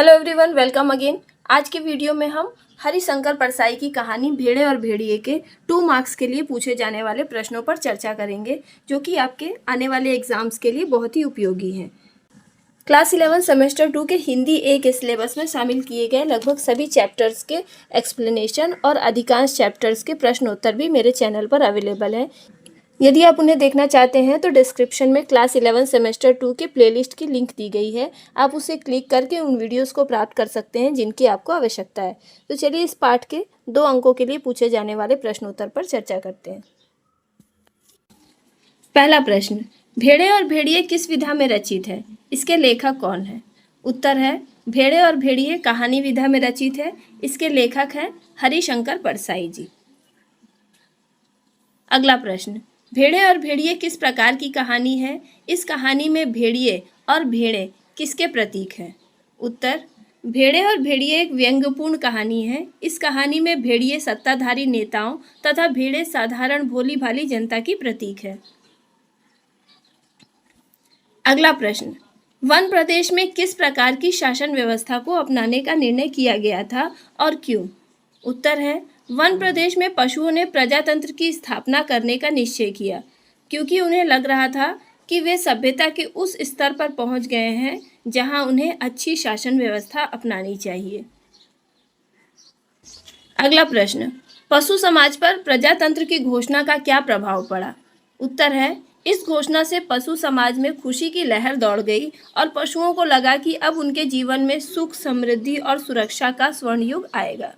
Hello everyone, welcome again. आज के video में हम हरिशंकर परसाई की कहानी भेड़े और भेड़िए के 2 मार्क्स के लिए पूछे जाने वाले प्रश्नों पर चर्चा करेंगे, जो कि आपके आने वाले एग्जाम्स के लिए बहुत ही उपयोगी हैं। क्लास 11 सेमेस्टर 2 के हिंदी ए के सिलेबस में शामिल किए गए लगभग सभी चैप्टर्स के एक्सप्लेनेशन और अधिकांश चैप्टर्स के प्रश्नोत्तर भी मेरे चैनल पर अवेलेबल हैं। यदि आप उन्हें देखना चाहते हैं तो डिस्क्रिप्शन में क्लास 11 सेमेस्टर 2 के प्लेलिस्ट की लिंक दी गई है। आप उसे क्लिक करके उन वीडियोस को प्राप्त कर सकते हैं जिनकी आपको आवश्यकता है। तो चलिए इस पाठ के 2 अंकों के लिए पूछे जाने वाले प्रश्नोत्तर पर चर्चा करते हैं। पहला प्रश्न, भेड़े और भेड़िए किस विधा में रचित है? इसके लेखक कौन है? उत्तर है भेड़े और भेड़िए कहानी विधा में रचित है। इसके लेखक हैं हरिशंकर परसाई जी। अगला प्रश्न, भेड़े और भेड़िए किस प्रकार की कहानी है? इस कहानी में भेड़िए और भेड़े किसके प्रतीक हैं? उत्तर, भेड़े और भेड़िए एक व्यंग्यपूर्ण कहानी है। इस कहानी में भेड़िए सत्ताधारी नेताओं तथा भेड़े साधारण भोली भाली जनता की प्रतीक है। अगला प्रश्न, वन प्रदेश में किस प्रकार की शासन व्यवस्था को अपनाने का निर्णय किया गया था और क्यों? उत्तर है वन प्रदेश में पशुओं ने प्रजातंत्र की स्थापना करने का निश्चय किया, क्योंकि उन्हें लग रहा था कि वे सभ्यता के उस स्तर पर पहुंच गए हैं जहां उन्हें अच्छी शासन व्यवस्था अपनानी चाहिए। अगला प्रश्न, पशु समाज पर प्रजातंत्र की घोषणा का क्या प्रभाव पड़ा? उत्तर है इस घोषणा से पशु समाज में खुशी की लहर दौड़ गई और पशुओं को लगा कि अब उनके जीवन में सुख, समृद्धि और सुरक्षा का स्वर्ण युग आएगा।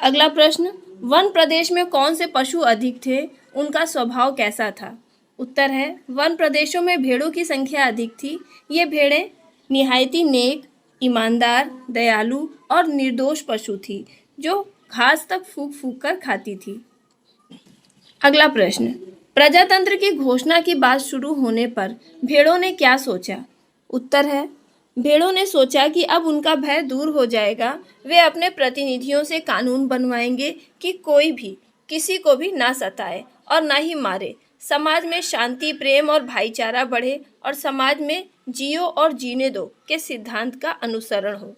अगला प्रश्न, वन प्रदेश में कौन से पशु अधिक थे? उनका स्वभाव कैसा था? उत्तर है वन प्रदेशों में भेड़ों की संख्या अधिक थी। ये भेड़ें निहायती नेक, ईमानदार, दयालु और निर्दोष पशु थी, जो घास तक फूंक फूंक कर खाती थी। अगला प्रश्न, प्रजातंत्र की घोषणा की बात शुरू होने पर भेड़ों ने क्या सोचा? उत्तर है भेड़ों ने सोचा कि अब उनका भय दूर हो जाएगा। वे अपने प्रतिनिधियों से कानून बनवाएंगे कि कोई भी किसी को भी ना सताए और ना ही मारे। समाज में शांति, प्रेम और भाईचारा बढ़े और समाज में जियो और जीने दो के सिद्धांत का अनुसरण हो।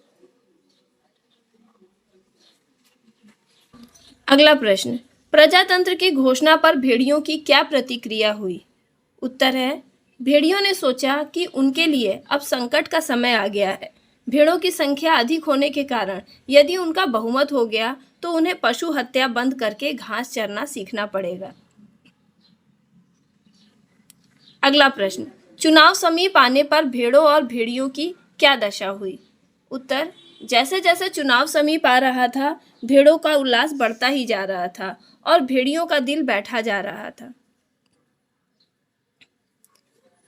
अगला प्रश्न, प्रजातंत्र की घोषणा पर भेड़ियों की क्या प्रतिक्रिया हुई? उत्तर है भेड़ियों ने सोचा कि उनके लिए अब संकट का समय आ गया है। भेड़ों की संख्या अधिक होने के कारण यदि उनका बहुमत हो गया तो उन्हें पशु हत्या बंद करके घास चरना सीखना पड़ेगा। अगला प्रश्न, चुनाव समीप आने पर भेड़ों और भेड़ियों की क्या दशा हुई? उत्तर, जैसे जैसे चुनाव समीप आ रहा था, भेड़ों का उल्लास बढ़ता ही जा रहा था और भेड़ियों का दिल बैठा जा रहा था।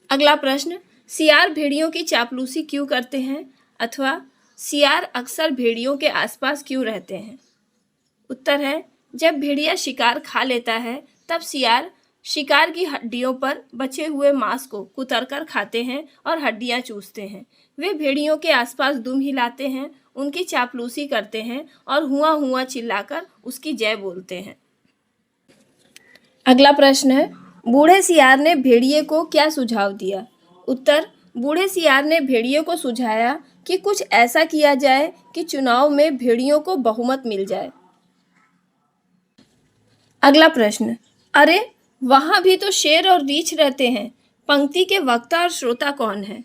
अगला प्रश्न, सियार भेड़ियों की चापलूसी क्यों करते हैं अथवा सियार अक्सर भेड़ियों के आसपास क्यों रहते हैं? उत्तर है जब भेड़िया शिकार खा लेता है तब सियार शिकार की हड्डियों पर बचे हुए मांस को कुतरकर खाते हैं और हड्डियां चूसते हैं। वे भेड़ियों के आसपास दुम हिलाते हैं, उनकी चापलूसी करते हैं और हुआ हुआ चिल्लाकर उसकी जय बोलते हैं। अगला प्रश्न है, बूढ़े सियार ने भेड़िए को क्या सुझाव दिया? उत्तर, बूढ़े सियार ने भेड़िए को सुझाया कि कुछ ऐसा किया जाए कि चुनाव में भेड़ियों को बहुमत मिल जाए। अगला प्रश्न, अरे वहां भी तो शेर और रीछ रहते हैं। पंक्ति के वक्ता और श्रोता कौन है?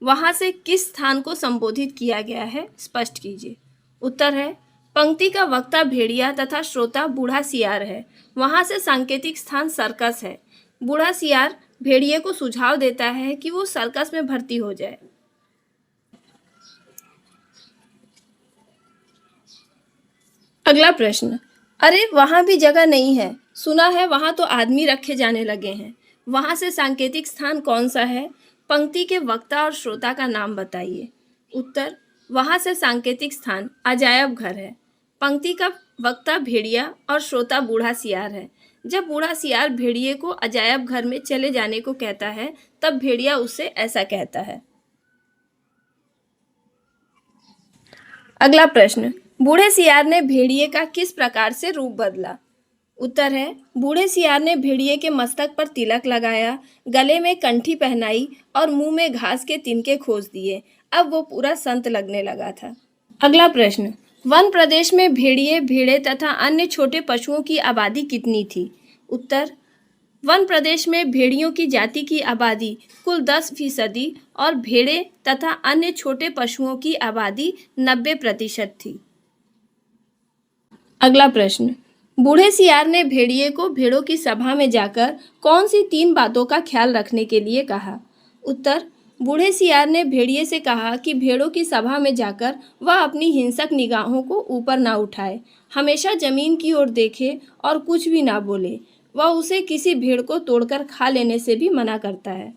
वहां से किस स्थान को संबोधित किया गया है, स्पष्ट कीजिए। उत्तर है पंक्ति का वक्ता भेड़िया तथा श्रोता बूढ़ा सियार है। वहां से सांकेतिक स्थान सर्कस है। बूढ़ा सियार भेड़िए को सुझाव देता है कि वो सर्कस में भर्ती हो जाए। अगला प्रश्न, अरे वहां भी जगह नहीं है। सुना है वहां तो आदमी रखे जाने लगे हैं। वहां से सांकेतिक स्थान कौन सा है? पंक्ति के वक्ता और श्रोता का नाम बताइए। उत्तर, वहां से सांकेतिक स्थान अजायब घर है। पंक्ति का वक्ता भेड़िया और श्रोता बूढ़ा सियार है। जब बूढ़ा सियार भेड़िए को अजायब घर में चले जाने को कहता है तब भेड़िया उससे ऐसा कहता है। अगला प्रश्न, बूढ़े सियार ने भेड़िए का किस प्रकार से रूप बदला? उत्तर है बूढ़े सियार ने भेड़िए के मस्तक पर तिलक लगाया, गले में कंठी पहनाई और मुंह में घास के तिनके खोस दिए। अब वो पूरा संत लगने लगा था। अगला प्रश्न, वन प्रदेश में भेड़िए, भेड़े तथा अन्य छोटे पशुओं की आबादी कितनी थी? उत्तर, वन प्रदेश में भेड़ियों की जाति की आबादी कुल 10% और भेड़े तथा अन्य छोटे पशुओं की आबादी 90% थी। अगला प्रश्न, बूढ़े सियार ने भेड़िए को भेड़ों की सभा में जाकर कौन सी 3 बातों का ख्याल रखने के लिए कहा? उत्तर, बूढ़े सियार ने भेड़िए से कहा कि भेड़ों की सभा में जाकर वह अपनी हिंसक निगाहों को ऊपर ना उठाए, हमेशा जमीन की ओर देखे और कुछ भी ना बोले। वह उसे किसी भेड़ को तोड़कर खा लेने से भी मना करता है।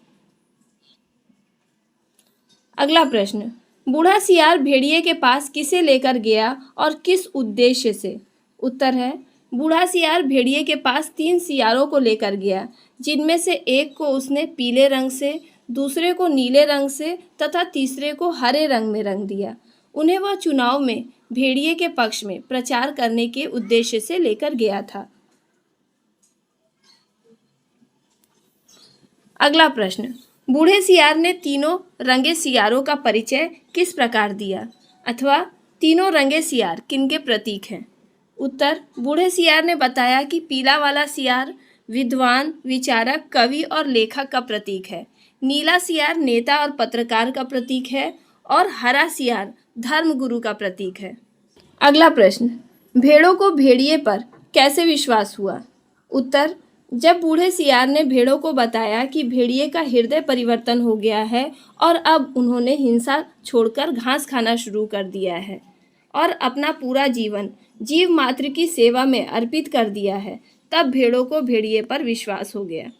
अगला प्रश्न, बूढ़ा सियार भेड़िए के पास किसे लेकर गया और किस उद्देश्य से? उत्तर है बूढ़ा सियार भेड़िए के पास 3 सियारों को लेकर गया, जिनमें से एक को उसने पीले रंग से, दूसरे को नीले रंग से तथा तीसरे को हरे रंग में रंग दिया। उन्हें वह चुनाव में भेड़िए के पक्ष में प्रचार करने के उद्देश्य से लेकर गया था। अगला प्रश्न, बूढ़े सियार ने तीनों रंगे सियारों का परिचय किस प्रकार दिया? अथवा तीनों रंगे सियार किनके प्रतीक हैं? उत्तर, बूढ़े सियार ने बताया कि पीला वाला सियार विद्वान, विचारक, कवि और लेखक का प्रतीक है, नीला सियार नेता और पत्रकार का प्रतीक है और हरा सियार धर्मगुरु का प्रतीक है। अगला प्रश्न, भेड़ों को भेड़िए पर कैसे विश्वास हुआ? उत्तर, जब बूढ़े सियार ने भेड़ों को बताया कि भेड़िए का हृदय परिवर्तन हो गया है और अब उन्होंने हिंसा छोड़कर घास खाना शुरू कर दिया है और अपना पूरा जीवन जीव मात्र की सेवा में अर्पित कर दिया है, तब भेड़ों को भेड़िए पर विश्वास हो गया।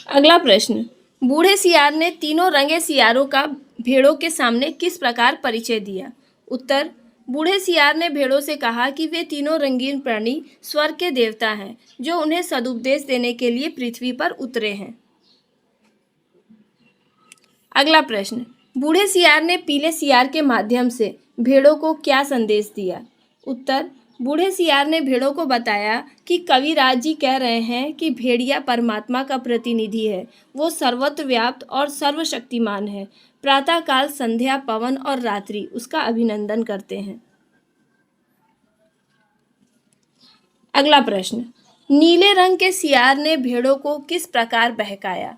अगला प्रश्न, बूढ़े सियार ने तीनों रंगे सियारों का भेड़ों के सामने किस प्रकार परिचय दिया? उत्तर, बूढ़े सियार ने भेड़ों से कहा कि वे तीनों रंगीन प्राणी स्वर्ग के देवता हैं, जो उन्हें सदुपदेश देने के लिए पृथ्वी पर उतरे हैं। अगला प्रश्न, बूढ़े सियार ने पीले सियार के माध्यम से भेड़ों को क्या संदेश दिया? उत्तर, बूढ़े सियार ने भेड़ों को बताया कि कविराज जी कह रहे हैं कि भेड़िया परमात्मा का प्रतिनिधि है, वो सर्वत्र व्याप्त और सर्वशक्तिमान है। प्रातःकाल, संध्या, पवन और रात्रि उसका अभिनंदन करते हैं। अगला प्रश्न, नीले रंग के सियार ने भेड़ों को किस प्रकार बहकाया?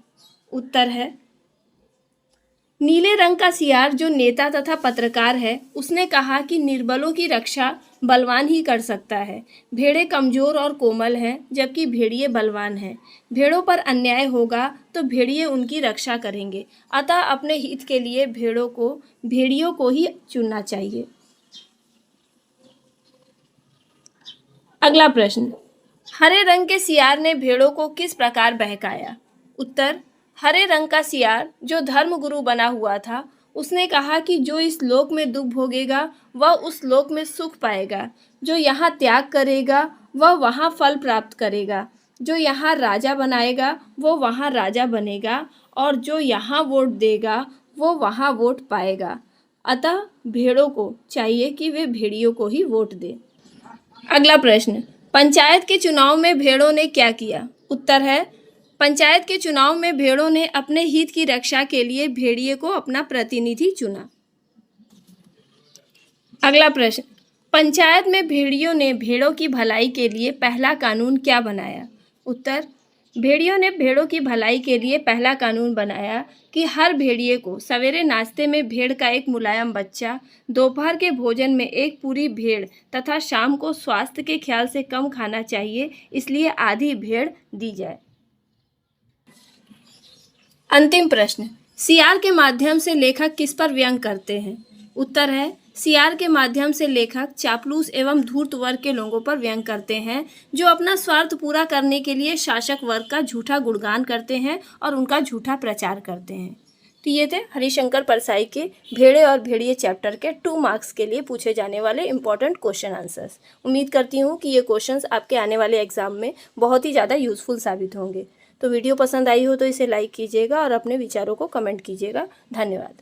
उत्तर है नीले रंग का सियार जो नेता तथा पत्रकार है, उसने कहा कि निर्बलों की रक्षा बलवान ही कर सकता है। भेड़ें कमजोर और कोमल हैं, जबकि भेड़िए बलवान हैं। भेड़ों पर अन्याय होगा तो भेड़िए उनकी रक्षा करेंगे, अतः अपने हित के लिए भेड़ियों को ही चुनना चाहिए। अगला प्रश्न, हरे रंग के सियार ने भेड़ों को किस प्रकार बहकाया? उत्तर, हरे रंग का सियार जो धर्मगुरु बना हुआ था, उसने कहा कि जो इस लोक में दुख भोगेगा वह उस लोक में सुख पाएगा, जो यहाँ त्याग करेगा वह वहाँ फल प्राप्त करेगा, जो यहाँ राजा बनाएगा वो वहाँ राजा बनेगा और जो यहाँ वोट देगा वो वहाँ वोट पाएगा। अतः भेड़ों को चाहिए कि वे भेड़ियों को ही वोट दें। अगला प्रश्न, पंचायत के चुनाव में भेड़ों ने क्या किया? उत्तर है पंचायत के चुनाव में भेड़ों ने अपने हित की रक्षा के लिए भेड़िए को अपना प्रतिनिधि चुना। अगला प्रश्न, पंचायत में भेड़ियों ने भेड़ों की भलाई के लिए पहला कानून क्या बनाया? उत्तर, भेड़ियों ने भेड़ों की भलाई के लिए पहला कानून बनाया कि हर भेड़िए को सवेरे नाश्ते में भेड़ का एक मुलायम बच्चा, दोपहर के भोजन में एक पूरी भेड़ तथा शाम को स्वास्थ्य के ख्याल से कम खाना चाहिए, इसलिए आधी भेड़ दी जाए। अंतिम प्रश्न, सियार के माध्यम से लेखक किस पर व्यंग करते हैं? उत्तर है सियार के माध्यम से लेखक चापलूस एवं धूर्त वर्ग के लोगों पर व्यंग करते हैं, जो अपना स्वार्थ पूरा करने के लिए शासक वर्ग का झूठा गुणगान करते हैं और उनका झूठा प्रचार करते हैं। तो ये थे हरिशंकर परसाई के भेड़े और भेड़िए चैप्टर के 2 मार्क्स के लिए पूछे जाने वाले इंपॉर्टेंट क्वेश्चन आंसर्स। उम्मीद करती हूँ कि ये क्वेश्चंस आपके आने वाले एग्जाम में बहुत ही ज़्यादा यूजफुल साबित होंगे। तो वीडियो पसंद आई हो तो इसे लाइक कीजिएगा और अपने विचारों को कमेंट कीजिएगा। धन्यवाद।